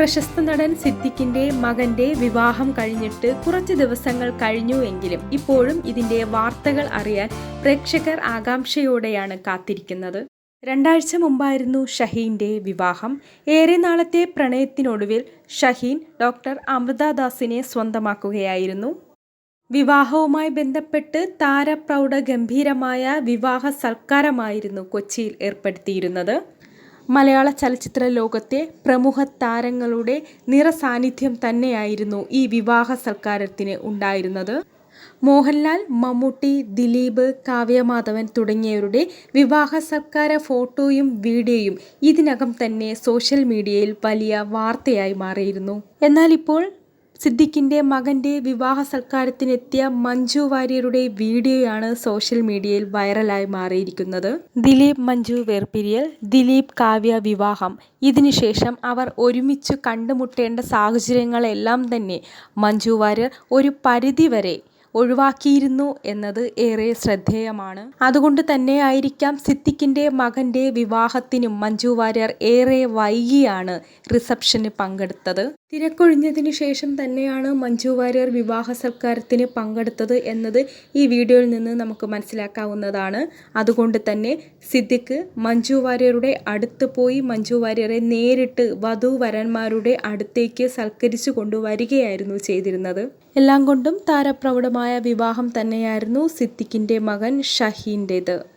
പ്രശസ്ത നടൻ സിദ്ദിഖിന്റെ മകന്റെ വിവാഹം കഴിഞ്ഞിട്ട് കുറച്ച് ദിവസങ്ങൾ കഴിഞ്ഞു എങ്കിലും ഇപ്പോഴും ഇതിന്റെ വാർത്തകൾ അറിയാൻ പ്രേക്ഷകർ ആകാംക്ഷയോടെയാണ് കാത്തിരിക്കുന്നത്. 2 ആഴ്ച മുമ്പായിരുന്നു ഷഹീന്റെ വിവാഹം. ഏറെ നാളത്തെ പ്രണയത്തിനൊടുവിൽ ഷഹീൻ ഡോക്ടർ അമൃതാദാസിനെ സ്വന്തമാക്കുകയായിരുന്നു. വിവാഹവുമായി ബന്ധപ്പെട്ട് താരപ്രൗഢ ഗംഭീരമായ വിവാഹ സൽക്കാരമായിരുന്നു കൊച്ചിയിൽ ഏർപ്പെടുത്തിയിരുന്നത്. മലയാള ചലച്ചിത്ര ലോകത്തെ പ്രമുഖ താരങ്ങളുടെ നിറസാന്നിധ്യം തന്നെയായിരുന്നു ഈ വിവാഹ സൽക്കാരത്തിന് ഉണ്ടായിരുന്നത്. മോഹൻലാൽ, മമ്മൂട്ടി, ദിലീപ്, കാവ്യമാധവൻ തുടങ്ങിയവരുടെ വിവാഹ സൽക്കാര ഫോട്ടോയും വീഡിയോയും ഇതിനകം തന്നെ സോഷ്യൽ മീഡിയയിൽ വലിയ വാർത്തയായി മാറിയിരുന്നു. എന്നാൽ ഇപ്പോൾ സിദ്ദിഖിന്റെ മകന്റെ വിവാഹ സൽക്കാരത്തിനെത്തിയ മഞ്ജു വാര്യരുടെ വീഡിയോയാണ് സോഷ്യൽ മീഡിയയിൽ വൈറലായി മാറിയിരിക്കുന്നത്. ദിലീപ് മഞ്ജു വേർപിരിയൽ, ദിലീപ് കാവ്യ വിവാഹം, ഇതിനുശേഷം അവർ ഒരുമിച്ചു കണ്ടുമുട്ടേണ്ട സാഹചര്യങ്ങളെല്ലാം തന്നെ മഞ്ജു വാര്യർ ഒരു പരിധിവരെ ഒഴിവാക്കിയിരുന്നു എന്നത് ഏറെ ശ്രദ്ധേയമാണ്. അതുകൊണ്ട് തന്നെയായിരിക്കാം സിദ്ദിഖിന്റെ മകന്റെ വിവാഹത്തിനും മഞ്ജു വാര്യർ ഏറെ വൈകിയാണ് റിസപ്ഷന് പങ്കെടുത്തത്. തിരക്കൊഴിഞ്ഞതിനു ശേഷം തന്നെയാണ് മഞ്ജു വാര്യർ വിവാഹ സൽക്കാരത്തിന് പങ്കെടുത്തത് എന്നത് ഈ വീഡിയോയിൽ നിന്ന് നമുക്ക് മനസ്സിലാക്കാവുന്നതാണ്. അതുകൊണ്ട് തന്നെ സിദ്ദിഖ് മഞ്ജു വാര്യരുടെ അടുത്ത് പോയി മഞ്ജു വാര്യരെ നേരിട്ട് വധൂവരന്മാരുടെ അടുത്തേക്ക് സൽക്കരിച്ചു കൊണ്ടുവരികയായിരുന്നു ചെയ്തിരുന്നത്. എല്ലാം കൊണ്ടും താരപ്രൗഢമായ വിവാഹം തന്നെയായിരുന്നു സിദ്ദിഖിന്റെ മകൻ ഷഹീന്റേത്.